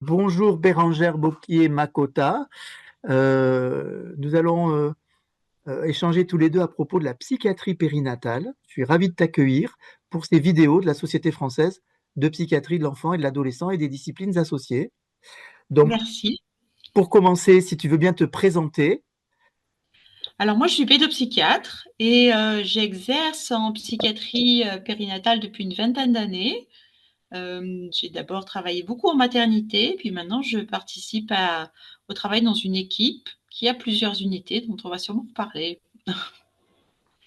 Bonjour Bérangère Bocquier-Makota. Nous allons échanger tous les deux à propos de la psychiatrie périnatale. Je suis ravi de t'accueillir pour ces vidéos de la Société française de psychiatrie de l'enfant et de l'adolescent et des disciplines associées. Donc, Merci. pour commencer, si tu veux bien te présenter. Alors moi, je suis pédopsychiatre et j'exerce en psychiatrie périnatale depuis une vingtaine d'années. J'ai d'abord travaillé beaucoup en maternité, puis maintenant je participe au travail dans une équipe qui a plusieurs unités dont on va sûrement parler.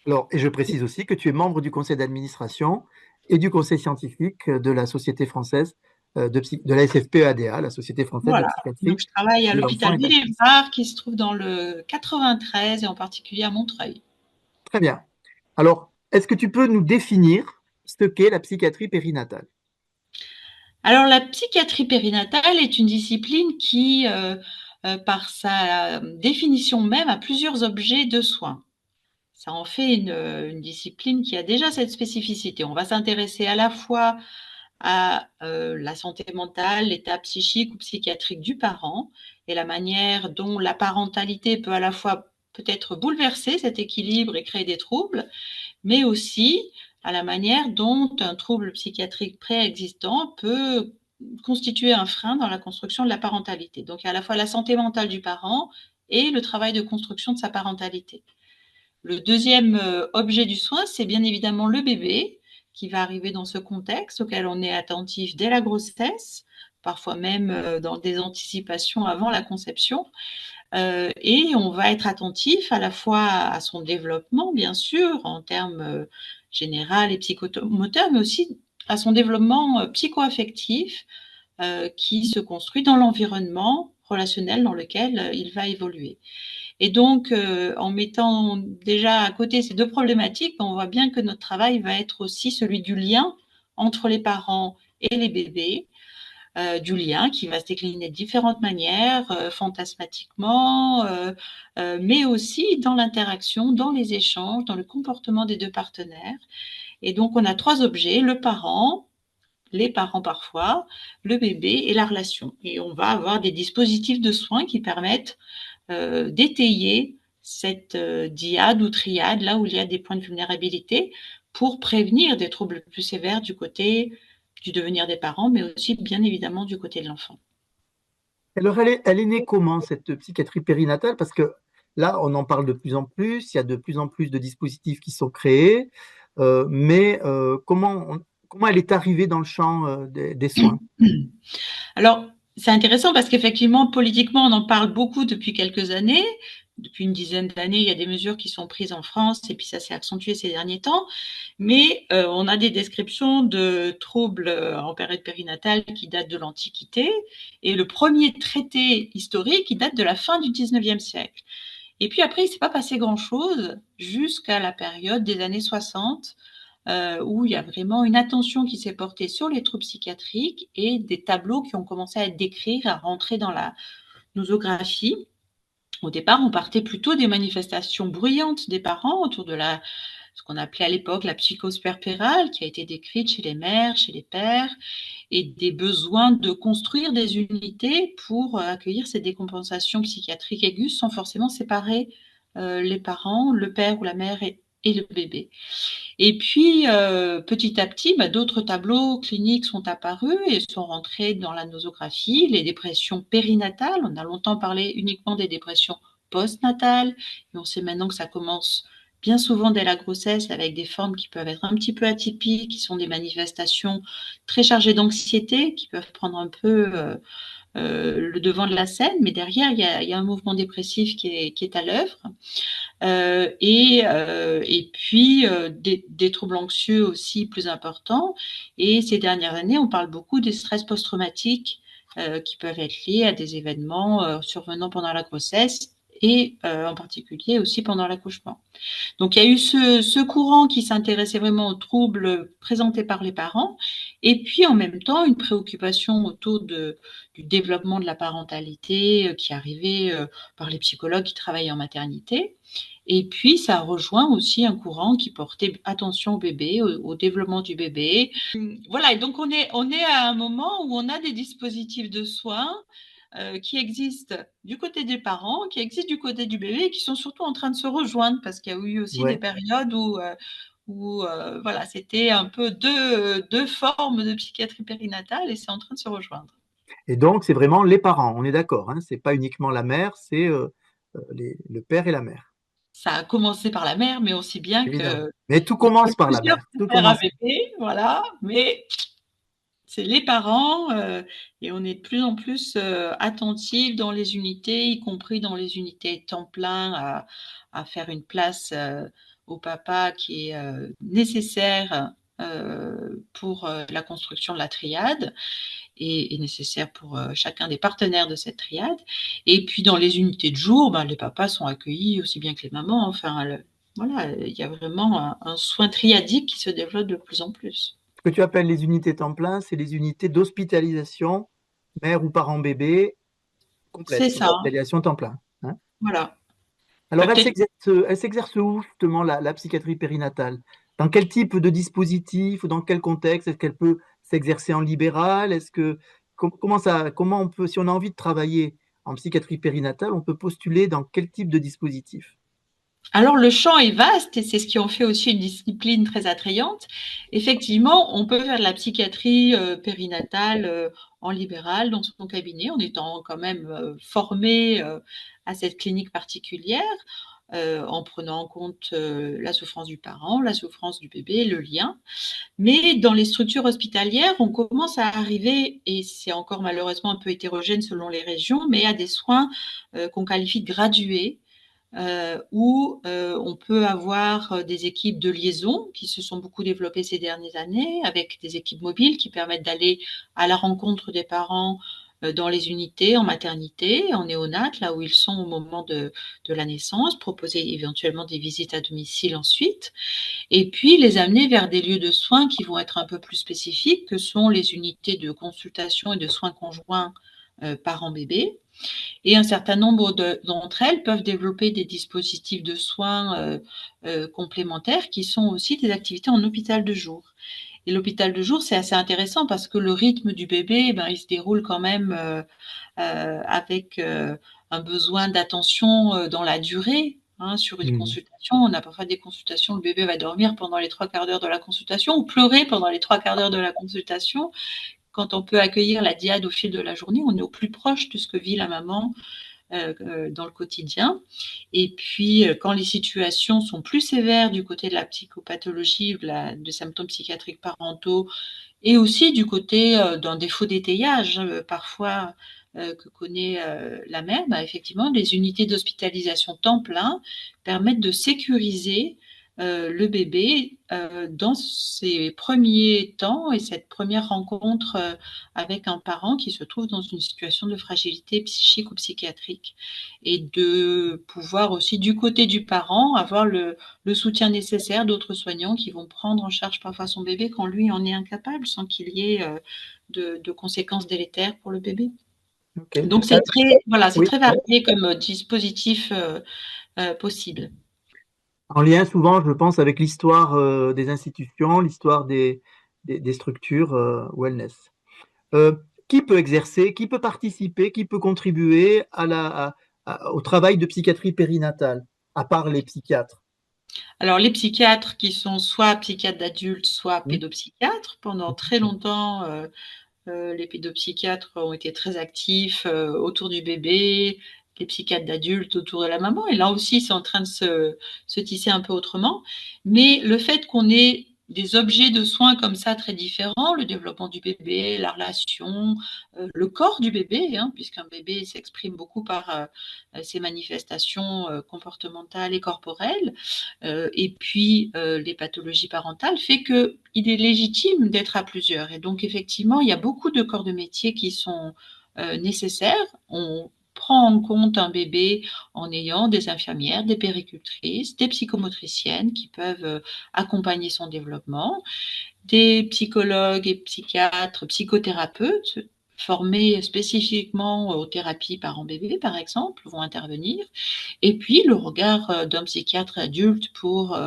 Alors, et je précise aussi que tu es membre du conseil d'administration et du conseil scientifique de la Société française de la SFPEADA, la Société française de Voilà. Donc psychiatrie je travaille à de l'enfant l'hôpital et de l'adolescent. Villévar qui se trouve dans le 93 et en particulier à Montreuil. Très bien. Alors, est-ce que tu peux nous définir ce qu'est la psychiatrie périnatale? Alors la psychiatrie périnatale est une discipline qui, par sa définition même, a plusieurs objets de soins. Ça en fait une discipline qui a déjà cette spécificité. On va s'intéresser à la fois à la santé mentale, l'état psychique ou psychiatrique du parent et la manière dont la parentalité peut à la fois peut-être bouleverser cet équilibre et créer des troubles, mais aussi à la manière dont un trouble psychiatrique préexistant peut constituer un frein dans la construction de la parentalité. Donc il y a à la fois la santé mentale du parent et le travail de construction de sa parentalité. Le deuxième objet du soin, c'est bien évidemment le bébé qui va arriver dans ce contexte auquel on est attentif dès la grossesse, parfois même dans des anticipations avant la conception. Et on va être attentif à la fois à son développement, bien sûr, en termes général et psychomoteurs, mais aussi à son développement psychoaffectif qui se construit dans l'environnement relationnel dans lequel il va évoluer. Et donc, en mettant déjà à côté ces deux problématiques, on voit bien que notre travail va être aussi celui du lien entre les parents et les bébés, du lien qui va se décliner de différentes manières, fantasmatiquement, mais aussi dans l'interaction, dans les échanges, dans le comportement des deux partenaires. Et donc, on a trois objets, le parent, les parents parfois, le bébé et la relation. Et on va avoir des dispositifs de soins qui permettent d'étayer cette dyade ou triade, là où il y a des points de vulnérabilité, pour prévenir des troubles plus sévères du côté du devenir des parents, mais aussi bien évidemment du côté de l'enfant. Alors, elle est née comment, cette psychiatrie périnatale? Parce que là, on en parle de plus en plus, il y a de plus en plus de dispositifs qui sont créés, mais comment elle est arrivée dans le champ des soins? Alors, c'est intéressant parce qu'effectivement, politiquement, on en parle beaucoup depuis quelques années. Depuis une dizaine d'années, il y a des mesures qui sont prises en France et puis ça s'est accentué ces derniers temps. Mais on a des descriptions de troubles en période périnatale qui datent de l'Antiquité et le premier traité historique qui date de la fin du 19e siècle. Et puis après, il ne s'est pas passé grand-chose jusqu'à la période des années 60 où il y a vraiment une attention qui s'est portée sur les troubles psychiatriques et des tableaux qui ont commencé à être décrits, à rentrer dans la nosographie. Au départ, on partait plutôt des manifestations bruyantes des parents autour de ce qu'on appelait à l'époque la psychose puerpérale, qui a été décrite chez les mères, chez les pères, et des besoins de construire des unités pour accueillir ces décompensations psychiatriques aiguës sans forcément séparer les parents, le père ou la mère et le bébé. Et puis, petit à petit, d'autres tableaux cliniques sont apparus et sont rentrés dans la nosographie. Les dépressions périnatales, on a longtemps parlé uniquement des dépressions postnatales, et on sait maintenant que ça commence bien souvent dès la grossesse avec des formes qui peuvent être un petit peu atypiques, qui sont des manifestations très chargées d'anxiété, qui peuvent prendre un peu le devant de la scène, mais derrière, il y a un mouvement dépressif qui est à l'œuvre. Et puis des troubles anxieux aussi plus importants. Et ces dernières années, on parle beaucoup des stress post-traumatiques qui peuvent être liés à des événements survenant pendant la grossesse et en particulier aussi pendant l'accouchement. Donc, il y a eu ce courant qui s'intéressait vraiment aux troubles présentés par les parents, et puis en même temps une préoccupation autour du développement de la parentalité qui arrivait par les psychologues qui travaillent en maternité. Et puis, ça rejoint aussi un courant qui portait attention au bébé, au développement du bébé. Voilà, et donc on est à un moment où on a des dispositifs de soins qui existent du côté des parents, qui existent du côté du bébé, et qui sont surtout en train de se rejoindre, parce qu'il y a eu aussi des Ouais. périodes où voilà, c'était un peu deux formes de psychiatrie périnatale, et c'est en train de se rejoindre. Et donc, c'est vraiment les parents, on est d'accord, hein, c'est pas uniquement la mère, c'est le père et la mère, Ça a commencé par la mère, mais on sait bien évidemment. qu'il Mais tout y a commence par la plusieurs mère. pour Tout faire un commence. bébé, voilà, mais c'est les parents et on est de plus en plus attentifs dans les unités, y compris dans les unités temps plein, à faire une place au papa qui est nécessaire pour la construction de la triade et nécessaire pour chacun des partenaires de cette triade. Et puis dans les unités de jour, ben, les papas sont accueillis aussi bien que les mamans. Enfin, voilà, il y a vraiment un soin triadique qui se développe de plus en plus. Ce que tu appelles les unités temps plein, c'est les unités d'hospitalisation, mère ou parent bébé, complète, C'est ça, hospitalisation temps plein, hein. voilà. Alors, Peut-être. elle s'exerce où justement la psychiatrie périnatale? Dans quel type de dispositif ou dans quel contexte? Est-ce qu'elle peut s'exercer en libéral? Comment on peut, si on a envie de travailler en psychiatrie périnatale, on peut postuler dans quel type de dispositif? Alors le champ est vaste et c'est ce qui en fait aussi une discipline très attrayante. Effectivement, on peut faire de la psychiatrie périnatale en libéral dans son cabinet en étant quand même formé à cette clinique particulière, en prenant en compte la souffrance du parent, la souffrance du bébé, le lien. Mais dans les structures hospitalières, on commence à arriver, et c'est encore malheureusement un peu hétérogène selon les régions, mais à des soins qu'on qualifie de gradués où on peut avoir des équipes de liaison qui se sont beaucoup développées ces dernières années, avec des équipes mobiles qui permettent d'aller à la rencontre des parents dans les unités, en maternité, en néonat, là où ils sont au moment de la naissance, proposer éventuellement des visites à domicile ensuite, et puis les amener vers des lieux de soins qui vont être un peu plus spécifiques, que sont les unités de consultation et de soins conjoints parents-bébés, et un certain nombre d'entre elles peuvent développer des dispositifs de soins complémentaires qui sont aussi des activités en hôpital de jour. Et l'hôpital de jour, c'est assez intéressant parce que le rythme du bébé, ben, il se déroule quand même avec un besoin d'attention dans la durée. Hein, sur une Mhm. consultation, on a parfois des consultations, le bébé va dormir pendant les 3 quarts d'heure de la consultation ou pleurer pendant les 3 quarts d'heure de la consultation. Quand on peut accueillir la diade au fil de la journée, on est au plus proche de ce que vit la maman dans le quotidien. Et puis, quand les situations sont plus sévères du côté de la psychopathologie, de symptômes psychiatriques parentaux, et aussi du côté d'un défaut d'étayage, parfois que connaît la mère, bah, effectivement, les unités d'hospitalisation temps plein permettent de sécuriser le bébé dans ses premiers temps et cette première rencontre avec un parent qui se trouve dans une situation de fragilité psychique ou psychiatrique, et de pouvoir aussi du côté du parent avoir le soutien nécessaire d'autres soignants qui vont prendre en charge parfois son bébé quand lui en est incapable, sans qu'il y ait de conséquences délétères pour le bébé. Ok. Donc c'est très, voilà, c'est Oui, très varié comme dispositif possible. en lien souvent, je pense, avec l'histoire des institutions, l'histoire des structures wellness. Euh, qui peut exercer, qui peut participer, qui peut contribuer au travail de psychiatrie périnatale, à part les psychiatres? Alors les psychiatres qui sont soit psychiatres d'adultes, soit Hmm. pédopsychiatres, pendant très longtemps, les pédopsychiatres ont été très actifs autour du bébé, les psychiatres d'adultes autour de la maman. Et là aussi, c'est en train de se tisser un peu autrement. Mais le fait qu'on ait des objets de soins comme ça très différents, le développement du bébé, la relation, le corps du bébé, hein, puisqu'un bébé s'exprime beaucoup par ses manifestations comportementales et corporelles, et puis les pathologies parentales, fait qu'il est légitime d'être à plusieurs. Et donc effectivement, il y a beaucoup de corps de métier qui sont nécessaires. On prend en compte un bébé en ayant des infirmières, des puéricultrices, des psychomotriciennes qui peuvent accompagner son développement, des psychologues et psychiatres, psychothérapeutes formés spécifiquement aux thérapies parents-bébés, par exemple, vont intervenir. Et puis, le regard d'un psychiatre adulte pour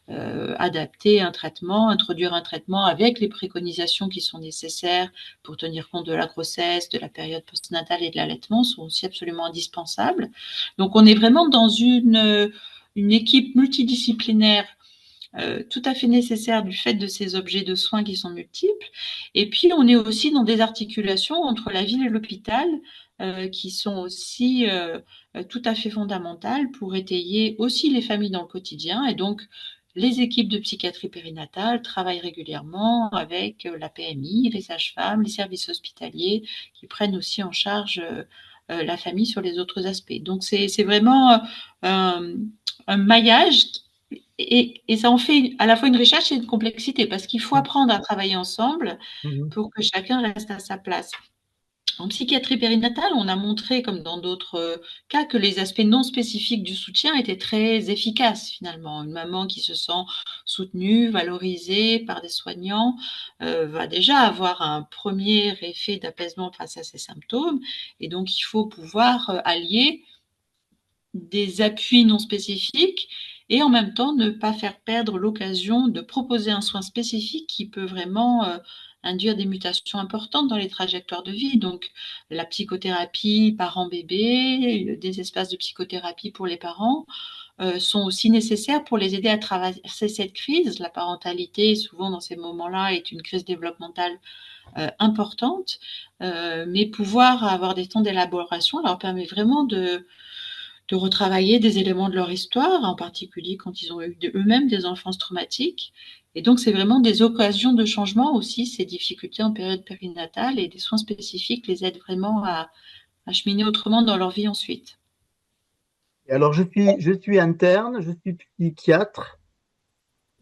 adapter un traitement, introduire un traitement avec les préconisations qui sont nécessaires pour tenir compte de la grossesse, de la période postnatale et de l'allaitement sont aussi absolument indispensables. Donc, on est vraiment dans une équipe multidisciplinaire tout à fait nécessaire du fait de ces objets de soins qui sont multiples. Et puis, on est aussi dans des articulations entre la ville et l'hôpital qui sont aussi tout à fait fondamentales pour étayer aussi les familles dans le quotidien. Et donc, les équipes de psychiatrie périnatale travaillent régulièrement avec la PMI, les sages-femmes, les services hospitaliers qui prennent aussi en charge la famille sur les autres aspects. Donc, c'est vraiment un maillage et ça en fait à la fois une richesse et une complexité parce qu'il faut apprendre à travailler ensemble Mhm. pour que chacun reste à sa place. En psychiatrie périnatale, on a montré, comme dans d'autres cas, que les aspects non spécifiques du soutien étaient très efficaces finalement. Une maman qui se sent soutenue, valorisée par des soignants, va déjà avoir un premier effet d'apaisement face à ses symptômes. Et donc, il faut pouvoir allier des appuis non spécifiques et en même temps ne pas faire perdre l'occasion de proposer un soin spécifique qui peut vraiment induire des mutations importantes dans les trajectoires de vie. Donc la psychothérapie parents-bébés, des espaces de psychothérapie pour les parents sont aussi nécessaires pour les aider à traverser cette crise. La parentalité, souvent dans ces moments-là, est une crise développementale importante, mais pouvoir avoir des temps d'élaboration leur permet vraiment de retravailler des éléments de leur histoire, en particulier quand ils ont eu eux-mêmes des enfances traumatiques. Et donc, c'est vraiment des occasions de changement aussi, ces difficultés en période périnatale et des soins spécifiques les aident vraiment à cheminer autrement dans leur vie ensuite. Et alors, je suis interne, je suis psychiatre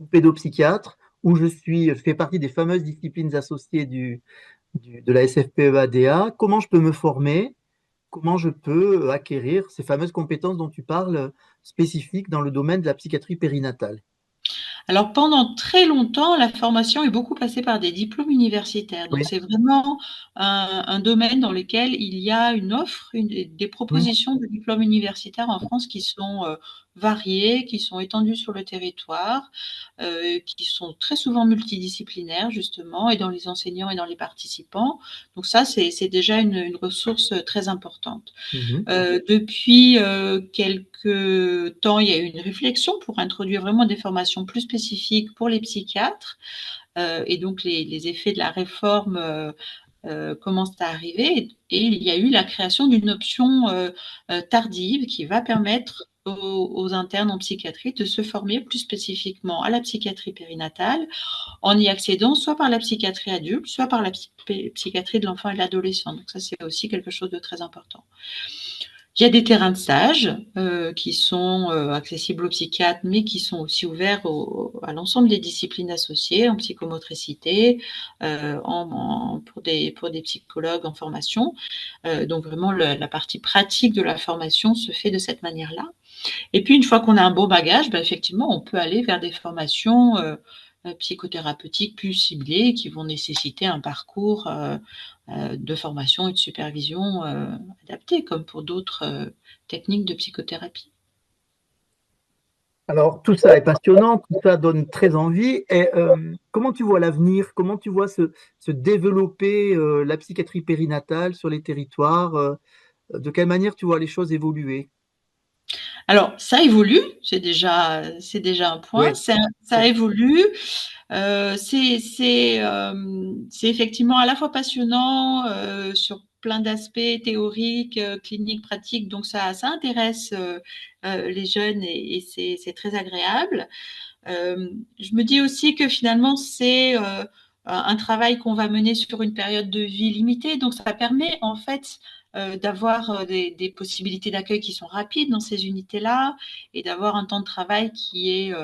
ou pédopsychiatre, ou je fais partie des fameuses disciplines associées de la SFPE-ADA. Comment je peux me former? Comment je peux acquérir ces fameuses compétences dont tu parles spécifiques dans le domaine de la psychiatrie périnatale? Alors pendant très longtemps, la formation est beaucoup passée par des diplômes universitaires. Donc Oui. c'est vraiment un domaine dans lequel il y a une offre, des Mhm. propositions de diplômes universitaires en France qui sont variées, qui sont étendues sur le territoire, qui sont très souvent multidisciplinaires justement, et dans les enseignants et dans les participants. Donc ça, c'est déjà une ressource très importante. Mhm. Depuis quelques temps, il y a eu une réflexion pour introduire vraiment des formations plus spécifiques pour les psychiatres. Et donc, les effets de la réforme commencent à arriver. Et il y a eu la création d'une option tardive qui va permettre aux internes en psychiatrie de se former plus spécifiquement à la psychiatrie périnatale en y accédant soit par la psychiatrie adulte, soit par la psychiatrie de l'enfant et de l'adolescent. Donc ça, c'est aussi quelque chose de très important. Il y a des terrains de stage qui sont accessibles aux psychiatres, mais qui sont aussi ouverts à l'ensemble des disciplines associées, en psychomotricité, pour des psychologues en formation. Donc vraiment, la partie pratique de la formation se fait de cette manière-là. Et puis, une fois qu'on a un beau bagage, ben, effectivement, on peut aller vers des formations psychothérapeutiques plus ciblées qui vont nécessiter un parcours de formation et de supervision adapté, comme pour d'autres techniques de psychothérapie. Alors, tout ça est passionnant, tout ça donne très envie. Et comment tu vois l'avenir? Comment tu vois se développer la psychiatrie périnatale sur les territoires? De quelle manière tu vois les choses évoluer? Alors, ça évolue, c'est déjà un point. Oui, Ça évolue. C'est effectivement à la fois passionnant sur plein d'aspects théoriques, cliniques, pratiques. Donc, ça intéresse les jeunes et c'est très agréable. Je me dis aussi que finalement, c'est un travail qu'on va mener sur une période de vie limitée. Donc, ça permet en fait d'avoir des possibilités d'accueil qui sont rapides dans ces unités-là et d'avoir un temps de travail qui est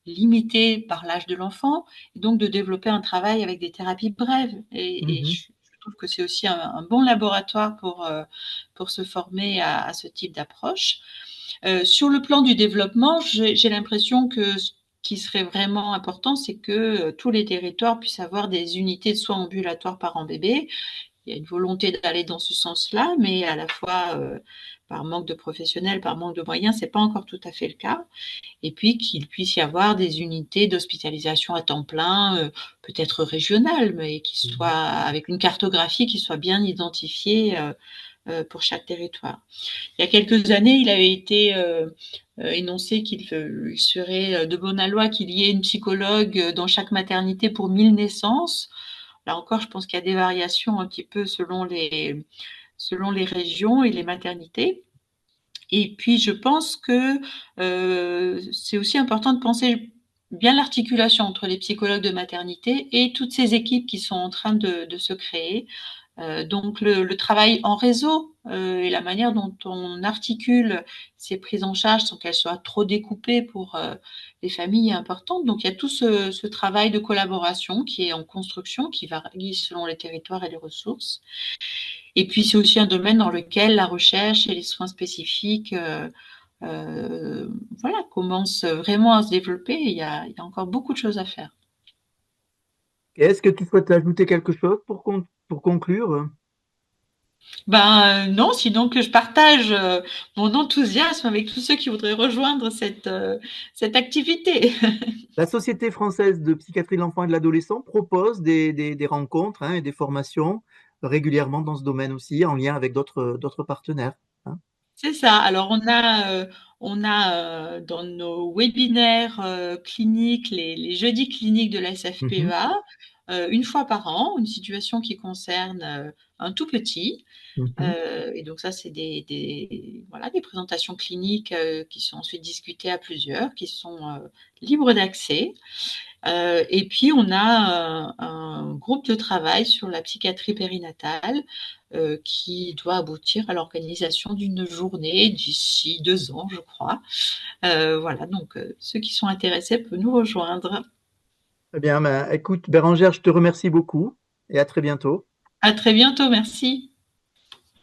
limité par l'âge de l'enfant et donc de développer un travail avec des thérapies brèves. Et mhm. je trouve que c'est aussi un bon laboratoire pour se former à ce type d'approche. Sur le plan du développement, j'ai l'impression que ce qui serait vraiment important, c'est que tous les territoires puissent avoir des unités de soins ambulatoires parents-bébés. Il y a une volonté d'aller dans ce sens-là, mais à la fois par manque de professionnels, par manque de moyens, c'est pas encore tout à fait le cas. Et puis qu'il puisse y avoir des unités d'hospitalisation à temps plein, peut-être régionales, mais qui soient avec une cartographie qui soit bien identifiée pour chaque territoire. Il y a quelques années, il avait été énoncé qu'il serait de bonne loi qu'il y ait une psychologue dans chaque maternité pour 1000 naissances. Là encore, je pense qu'il y a des variations un petit peu selon les régions et les maternités. Et puis, je pense que c'est aussi important de penser bien l'articulation entre les psychologues de maternité et toutes ces équipes qui sont en train de se créer. Donc, le travail en réseau et la manière dont on articule ces prises en charge sans qu'elles soient trop découpées pour les familles est importante. Donc, il y a tout ce travail de collaboration qui est en construction, qui varie selon les territoires et les ressources. Et puis, c'est aussi un domaine dans lequel la recherche et les soins spécifiques voilà, commencent vraiment à se développer. Il y a encore beaucoup de choses à faire. Est-ce que tu souhaites ajouter quelque chose pour conclure? Ben non, sinon que je partage mon enthousiasme avec tous ceux qui voudraient rejoindre cette activité. La Société française de psychiatrie de l'enfant et de l'adolescent propose des rencontres, hein, et des formations régulièrement dans ce domaine aussi, en lien avec d'autres partenaires, hein. C'est ça. Alors on a dans nos webinaires cliniques, les jeudis cliniques de la Mhm, SFPEA, une fois par an, une situation qui concerne un tout petit. mhm. Et donc ça, c'est voilà, des présentations cliniques qui sont ensuite discutées à plusieurs, qui sont libres d'accès. Et puis, on a un groupe de travail sur la psychiatrie périnatale qui doit aboutir à l'organisation d'une journée d'ici 2 ans, je crois. Voilà, donc ceux qui sont intéressés peuvent nous rejoindre. Très bien, ben, écoute, Bérangère, je te remercie beaucoup et à très bientôt. À très bientôt, merci.